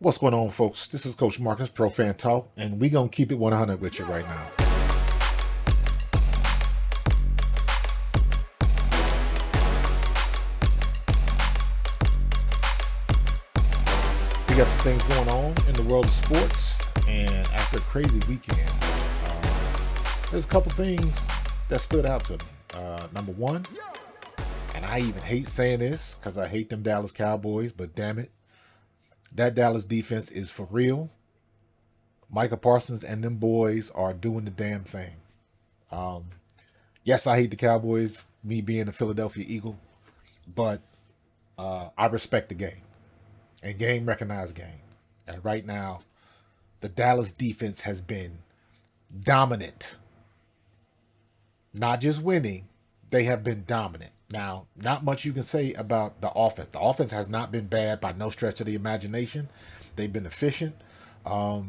What's going on, folks? This is Coach Marcus, Pro Fan Talk, and we're going to keep it 100 with you right now. We got some things going on in the world of sports, and after a crazy weekend, there's a couple things that stood out to me. Number one, and I even hate saying this because I hate them Dallas Cowboys, but damn it, that Dallas defense is for real. Micah Parsons and them boys are doing the damn thing. Yes, I hate the Cowboys, me being a Philadelphia Eagle, but I respect the game. And game recognized game. And right now, the Dallas defense has been dominant. Not just winning, they have been dominant. Now, not much you can say about the offense. The offense has not been bad by no stretch of the imagination. They've been efficient. They're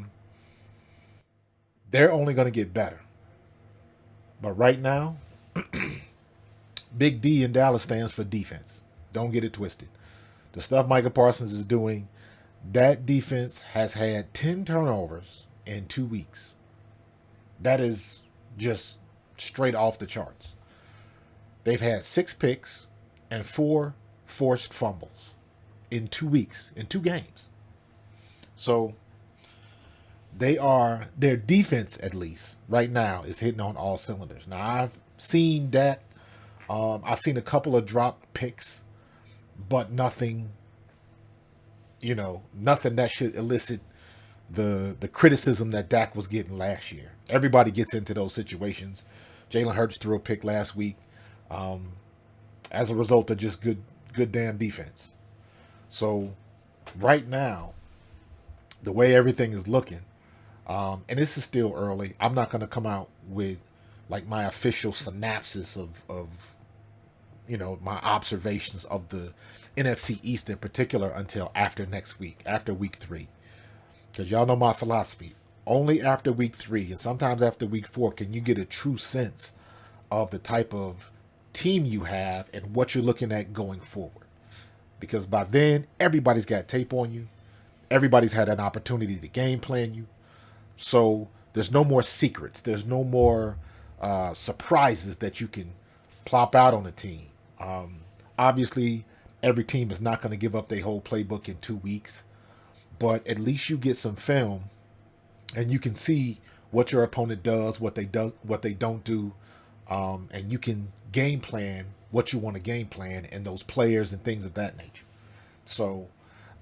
only going to get better. But right now, Big D in Dallas stands for defense. Don't get it twisted. The stuff Micah Parsons is doing, that defense has had 10 turnovers in 2 weeks. That is just straight off the charts. They've had 6 picks and 4 forced fumbles in 2 weeks, in 2 games. So their defense, at least right now, is hitting on all cylinders. Now, I've seen that. I've seen a couple of dropped picks, but nothing that should elicit the criticism that Dak was getting last year. Everybody gets into those situations. Jalen Hurts threw a pick last week as a result of just good damn defense. So right now, the way everything is looking, and this is still early, I'm not going to come out with like my official synopsis of my observations of the NFC East in particular until after next week, after week 3. Because y'all know my philosophy. Only after week 3 and sometimes after week 4 can you get a true sense of the type of team you have and what you're looking at going forward. Because by then, everybody's got tape on you. Everybody's had an opportunity to game plan you. So there's no more secrets. There's no more surprises that you can plop out on a team. Obviously, every team is not going to give up their whole playbook in 2 weeks. But at least you get some film and you can see what your opponent does, what they don't do. And you can game plan what you want to game plan and those players and things of that nature. So,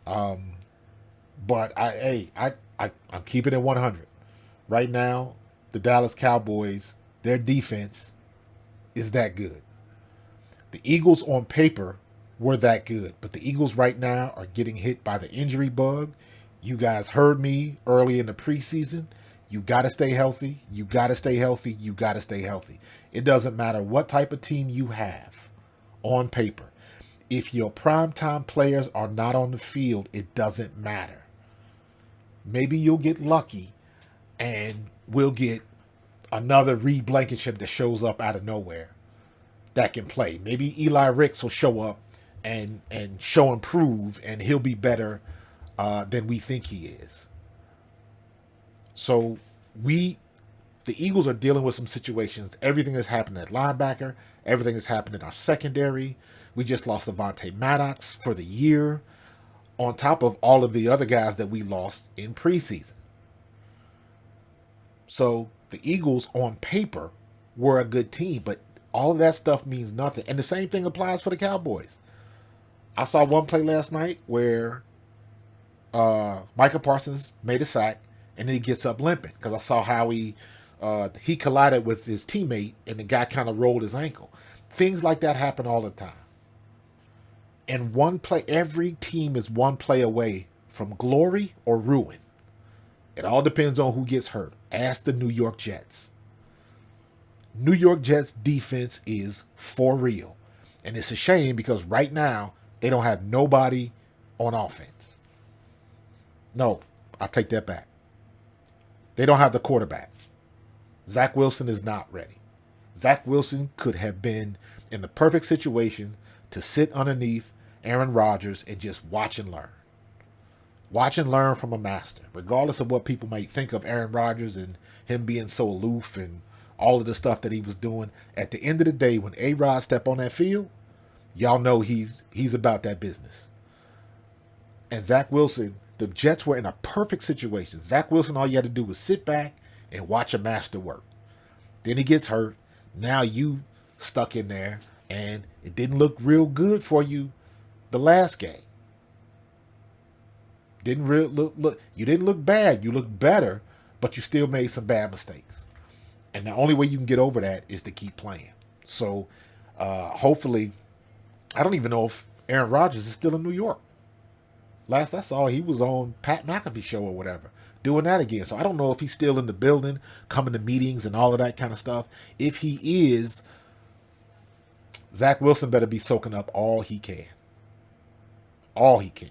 but I'm keeping it 100. Right now, the Dallas Cowboys, their defense is that good. The Eagles on paper were that good, but the Eagles right now are getting hit by the injury bug. You guys heard me early in the preseason. You got to stay healthy. You got to stay healthy. You got to stay healthy. It doesn't matter what type of team you have on paper. If your primetime players are not on the field, it doesn't matter. Maybe you'll get lucky and we'll get another Reed Blankenship that shows up out of nowhere that can play. Maybe Eli Ricks will show up and show and prove, and he'll be better than we think he is. So the Eagles are dealing with some situations. Everything that's happened at linebacker, everything that's happened in our secondary. We just lost Avonte Maddox for the year, on top of all of the other guys that we lost in preseason. So the Eagles on paper were a good team, but all of that stuff means nothing. And the same thing applies for the Cowboys. I saw one play last night where Micah Parsons made a sack and then he gets up limping because I saw how he collided with his teammate and the guy kind of rolled his ankle. Things like that happen all the time. And one play, every team is one play away from glory or ruin. It all depends on who gets hurt. Ask the New York Jets. New York Jets defense is for real. And it's a shame because right now they don't have nobody on offense. No, I'll take that back. They don't have the quarterback. Zach Wilson is not ready. Zach Wilson could have been in the perfect situation to sit underneath Aaron Rodgers and just watch and learn. Watch and learn from a master, regardless of what people might think of Aaron Rodgers and him being so aloof and all of the stuff that he was doing. At the end of the day, when A-Rod step on that field, y'all know he's about that business. And Zach Wilson, the Jets were in a perfect situation. Zach Wilson, all you had to do was sit back and watch a master work. Then he gets hurt. Now you stuck in there, and it didn't look real good for you the last game. Didn't really look. You didn't look bad. You looked better, but you still made some bad mistakes. And the only way you can get over that is to keep playing. So, hopefully, I don't even know if Aaron Rodgers is still in New York. Last I saw, he was on Pat McAfee show or whatever, doing that again. So I don't know if he's still in the building, coming to meetings and all of that kind of stuff. If he is, Zach Wilson better be soaking up all he can. All he can.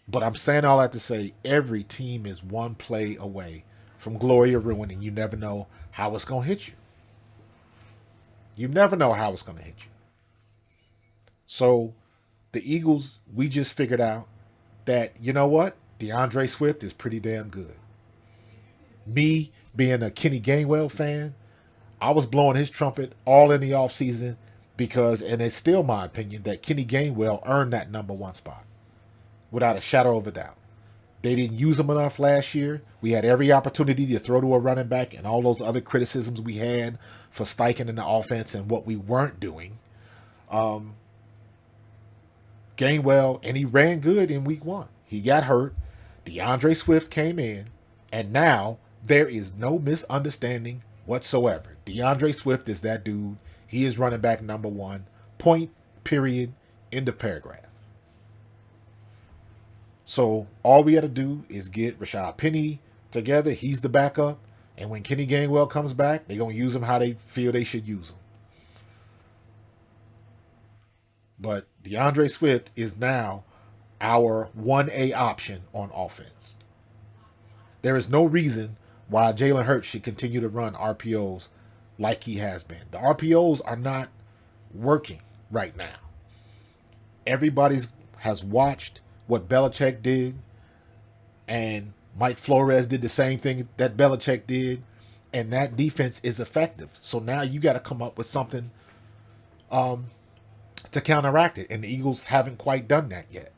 But I'm saying all that to say every team is one play away from glory or ruin, and you never know how it's going to hit you. You never know how it's going to hit you. So the Eagles, we just figured out that, you know what? DeAndre Swift is pretty damn good. Me being a Kenny Gainwell fan, I was blowing his trumpet all in the offseason because, and it's still my opinion, that Kenny Gainwell earned that number one spot without a shadow of a doubt. They didn't use him enough last year. We had every opportunity to throw to a running back, and all those other criticisms we had for Steichen in the offense and what we weren't doing. Gainwell, and he ran good in week one. He got hurt. DeAndre Swift came in, and now there is no misunderstanding whatsoever. DeAndre Swift is that dude. He is running back number one. Point, period, end of paragraph. So all we got to do is get Rashad Penny together. He's the backup. And when Kenny Gainwell comes back, they're going to use him how they feel they should use him. But DeAndre Swift is now our 1A option on offense. There is no reason why Jalen Hurts should continue to run RPOs like he has been. The RPOs are not working right now. Everybody has watched what Belichick did, and Mike Flores did the same thing that Belichick did, and that defense is effective. So now you got to come up with something to counteract it, and the Eagles haven't quite done that yet.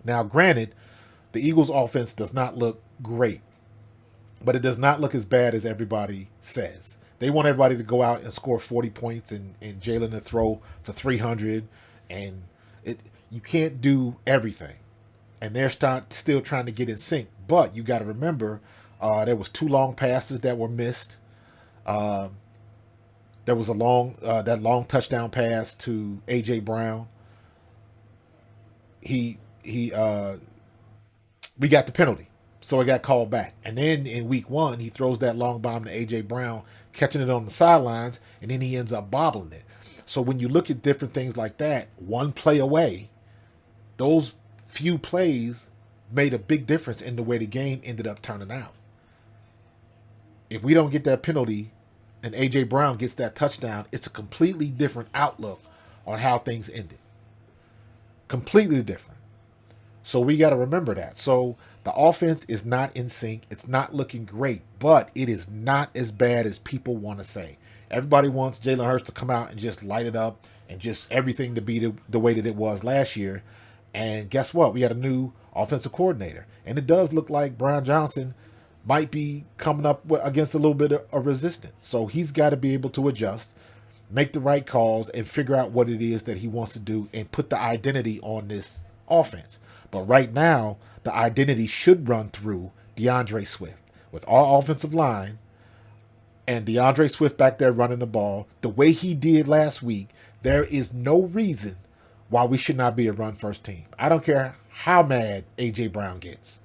Now, granted, the Eagles' offense does not look great, but it does not look as bad as everybody says. They want everybody to go out and score 40 points and Jalen to throw for 300, and you can't do everything. And they're still trying to get in sync. But you got to remember, there was 2 long passes that were missed. There was that long touchdown pass to A.J. Brown. We got the penalty, so it got called back. And then in week 1, he throws that long bomb to A.J. Brown, catching it on the sidelines, and then he ends up bobbling it. So when you look at different things like that, one play away, those few plays made a big difference in the way the game ended up turning out. If we don't get that penalty and A.J. Brown gets that touchdown, it's a completely different outlook on how things ended. Completely different. So we got to remember that. So the offense is not in sync. It's not looking great, but it is not as bad as people want to say. Everybody wants Jalen Hurts to come out and just light it up and just everything to be the way that it was last year. And guess what? We got a new offensive coordinator. And it does look like Brian Johnson might be coming up against a little bit of resistance. So he's got to be able to adjust, make the right calls, and figure out what it is that he wants to do and put the identity on this offense. But right now, the identity should run through DeAndre Swift. With our offensive line and DeAndre Swift back there running the ball, the way he did last week, there is no reason why we should not be a run-first team. I don't care how mad A.J. Brown gets.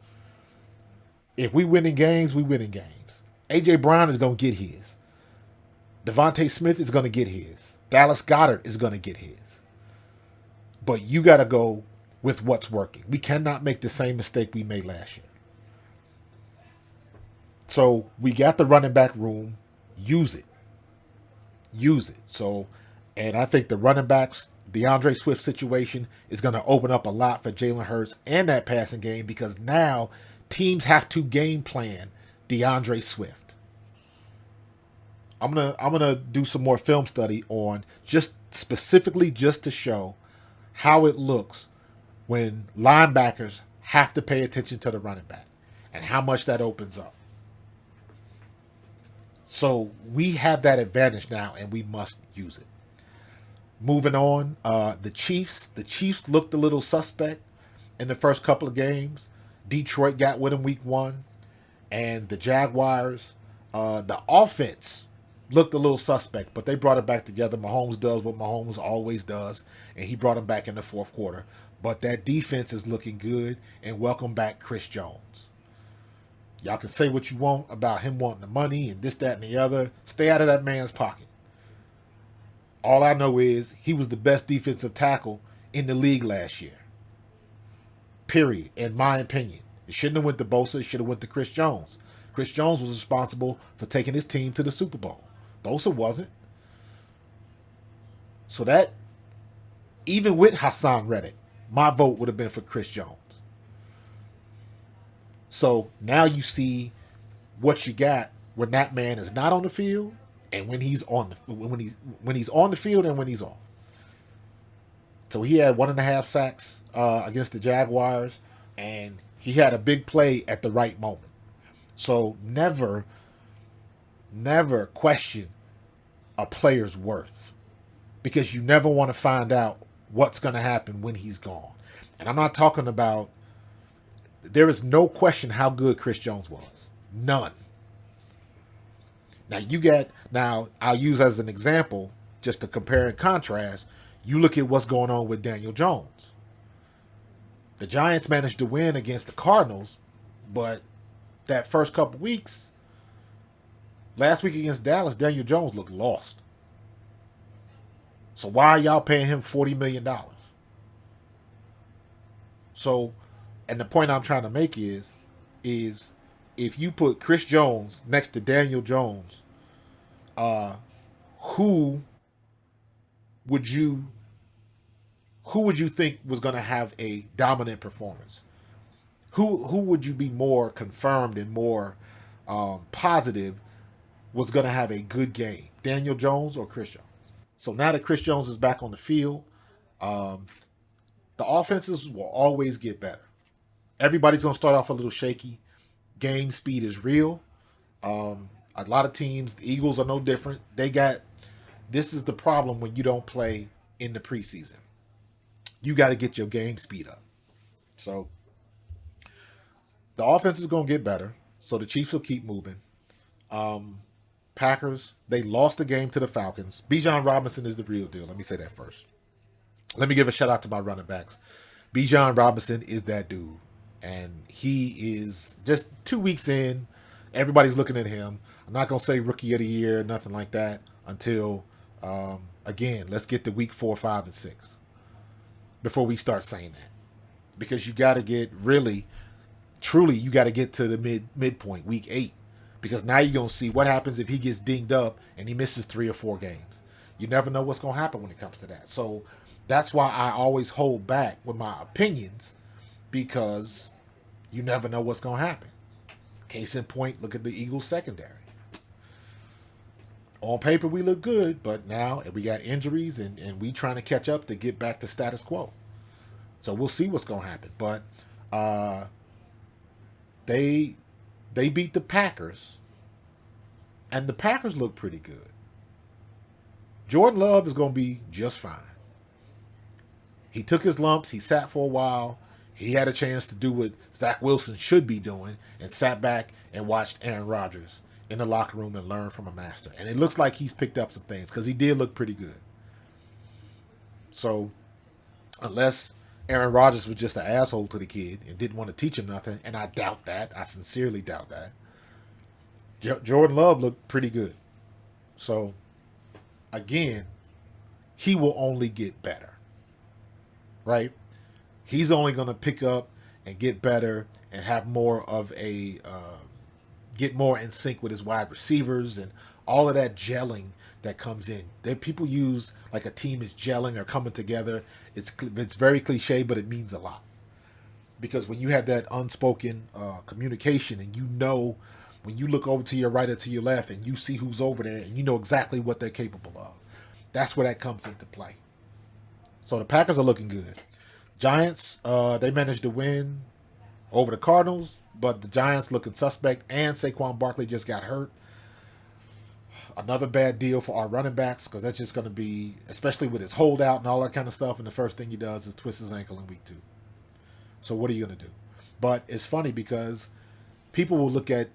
If we win in games, we win in games. A.J. Brown is going to get his. Devontae Smith is going to get his. Dallas Goedert is going to get his. But you got to go with what's working. We cannot make the same mistake we made last year. So we got the running back room. Use it. Use it. So, and I think the running backs DeAndre Swift situation is going to open up a lot for Jalen Hurts and that passing game because now teams have to game plan DeAndre Swift. I'm gonna do some more film study on just specifically just to show how it looks when linebackers have to pay attention to the running back and how much that opens up. So we have that advantage now, and we must use it. Moving on, the Chiefs. The Chiefs looked a little suspect in the first couple of games. Detroit got with them week 1, and the Jaguars. The offense looked a little suspect, but they brought it back together. Mahomes does what Mahomes always does, and he brought them back in the fourth quarter. But that defense is looking good, and welcome back Chris Jones. Y'all can say what you want about him wanting the money and this, that, and the other. Stay out of that man's pocket. All I know is he was the best defensive tackle in the league last year. Period, in my opinion. It shouldn't have went to Bosa. It should have went to Chris Jones. Chris Jones was responsible for taking his team to the Super Bowl. Bosa wasn't. So that, even with Hassan Reddick, my vote would have been for Chris Jones. So now you see what you got when that man is not on the field and when he's on the field and when he's off. So he had 1.5 sacks against the Jaguars, and he had a big play at the right moment. So never question a player's worth, because you never want to find out what's going to happen when he's gone. And I'm not talking about, there is no question how good Chris Jones was. None. Now I'll use as an example, just to compare and contrast, you look at what's going on with Daniel Jones. The Giants managed to win against the Cardinals, but that first couple weeks, last week against Dallas, Daniel Jones looked lost. So why are y'all paying him $40 million? So, and the point I'm trying to make is if you put Chris Jones next to Daniel Jones, who would you think was going to have a dominant performance? Who would you be more confirmed and more positive was going to have a good game? Daniel Jones or Chris Jones? So now that Chris Jones is back on the field, the offenses will always get better. Everybody's going to start off a little shaky. Game speed is real. A lot of teams, the Eagles are no different. This is the problem when you don't play in the preseason. You got to get your game speed up. So the offense is going to get better. So the Chiefs will keep moving. Packers, they lost the game to the Falcons. Bijan Robinson is the real deal. Let me say that first. Let me give a shout out to my running backs. Bijan Robinson is that dude. And he is just 2 weeks in. Everybody's looking at him. I'm not going to say rookie of the year, nothing like that, until, again, let's get to week 4, 5, and 6 before we start saying that. Because you got to get truly, you got to get to the midpoint, week 8. Because now you're going to see what happens if he gets dinged up and he misses 3 or 4 games. You never know what's going to happen when it comes to that. So that's why I always hold back with my opinions, because you never know what's going to happen. Case in point, look at the Eagles secondary. On paper, we look good, but now we got injuries and we trying to catch up to get back to status quo. So we'll see what's going to happen. But they beat the Packers, and the Packers look pretty good. Jordan Love is going to be just fine. He took his lumps. He sat for a while. He had a chance to do what Zach Wilson should be doing and sat back and watched Aaron Rodgers in the locker room and learned from a master. And it looks like he's picked up some things because he did look pretty good. So unless Aaron Rodgers was just an asshole to the kid and didn't want to teach him nothing, and I doubt that. I sincerely doubt that. Jordan Love looked pretty good. So, again, he will only get better. Right? He's only going to pick up and get better and have more of a get more in sync with his wide receivers and all of that gelling that comes in. People use like a team is gelling or coming together. It's very cliche, but it means a lot. Because when you have that unspoken communication and you know when you look over to your right or to your left and you see who's over there and you know exactly what they're capable of, that's where that comes into play. So the Packers are looking good. Giants, they managed to win over the Cardinals, but the Giants looking suspect, and Saquon Barkley just got hurt. Another bad deal for our running backs, because that's just going to be, especially with his holdout and all that kind of stuff, and the first thing he does is twist his ankle in week 2. So what are you going to do? But it's funny because people will look at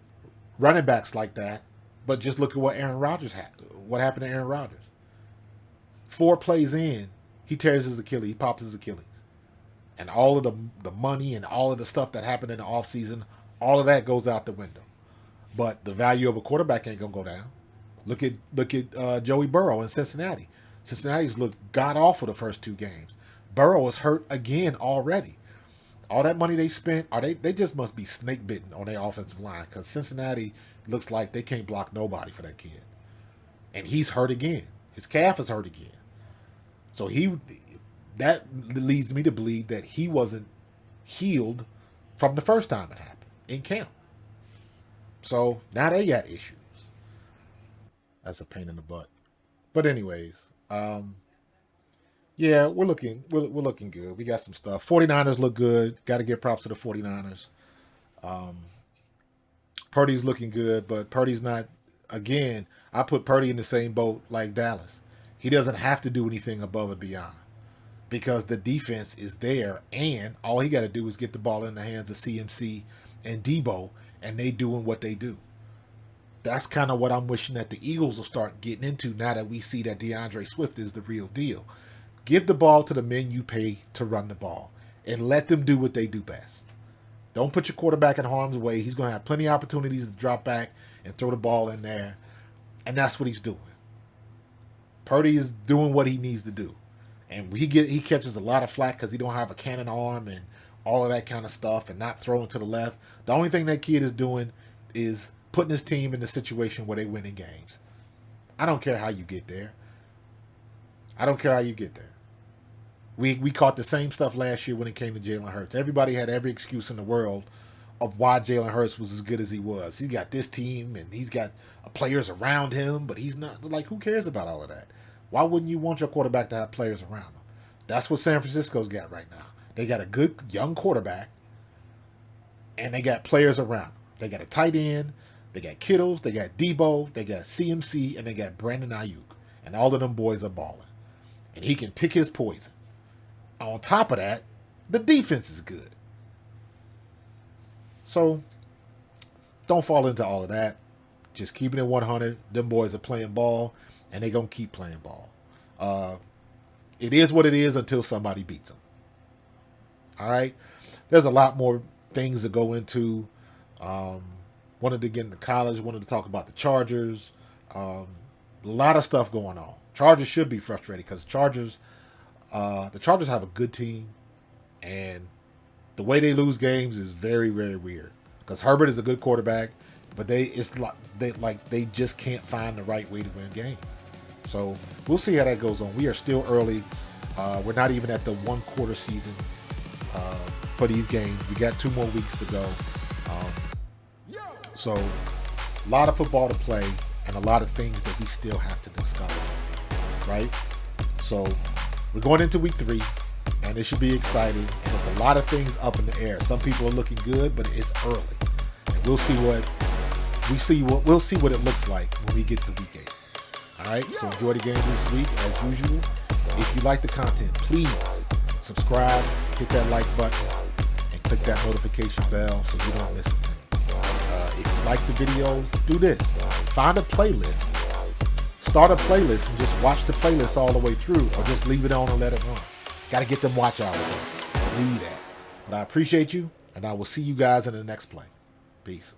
running backs like that, but just look at what Aaron Rodgers had. What happened to Aaron Rodgers? 4 plays in, he tears his Achilles, he pops his Achilles. And all of the money and all of the stuff that happened in the offseason, all of that goes out the window. But the value of a quarterback ain't going to go down. Look at Joey Burrow in Cincinnati. Cincinnati's looked god-awful the first 2 games. Burrow is hurt again already. All that money they spent, they just must be snake bitten on their offensive line, because Cincinnati looks like they can't block nobody for that kid. And he's hurt again. His calf is hurt again. So that leads me to believe that he wasn't healed from the first time it happened in camp. So now they got issues. That's a pain in the butt. But anyways, yeah, we're looking good. We got some stuff. 49ers look good. Got to give props to the 49ers. Purdy's looking good, but Purdy's not, again, I put Purdy in the same boat like Dallas. He doesn't have to do anything above and beyond, because the defense is there, and all he got to do is get the ball in the hands of CMC and Debo, and they doing what they do. That's kind of what I'm wishing that the Eagles will start getting into now that we see that DeAndre Swift is the real deal. Give the ball to the men you pay to run the ball, and let them do what they do best. Don't put your quarterback in harm's way. He's going to have plenty of opportunities to drop back and throw the ball in there, and that's what he's doing. Purdy is doing what he needs to do. And he catches a lot of flack because he don't have a cannon arm and all of that kind of stuff and not throwing to the left. The only thing that kid is doing is putting his team in a situation where they winning games. I don't care how you get there. We caught the same stuff last year when it came to Jalen Hurts. Everybody had every excuse in the world of why Jalen Hurts was as good as he was. He got this team and he's got players around him, but he's not. Like, who cares about all of that? Why wouldn't you want your quarterback to have players around him? That's what San Francisco's got right now. They got a good young quarterback, and they got players around him. They got a tight end, they got Kittles, they got Debo, they got CMC, and they got Brandon Ayuk. And all of them boys are balling. And he can pick his poison. On top of that, the defense is good. So, don't fall into all of that. Just keeping it 100. Them boys are playing ball, and they're going to keep playing ball. It is what it is until somebody beats them. All right? There's a lot more things to go into. Wanted to get into college. Wanted to talk about the Chargers. A lot of stuff going on. Chargers should be frustrated because the Chargers have a good team, and the way they lose games is very, very weird. Because Herbert is a good quarterback, but they just can't find the right way to win games. So we'll see how that goes on. We are still early. We're not even at the 1/4 season for these games. We got 2 more weeks to go. So a lot of football to play and a lot of things that we still have to discover. Right? So we're going into week 3, and it should be exciting. And there's a lot of things up in the air. Some people are looking good, but it's early. And we'll see what it looks like when we get to week 8. All right, so enjoy the game this week as usual. If you like the content, please subscribe, hit that like button, and click that notification bell so you don't miss a thing. If you like the videos, do this. Find a playlist. Start a playlist and just watch the playlist all the way through, or just leave it on and let it run. Got to get them watch hours in. Need that. But I appreciate you, and I will see you guys in the next play. Peace.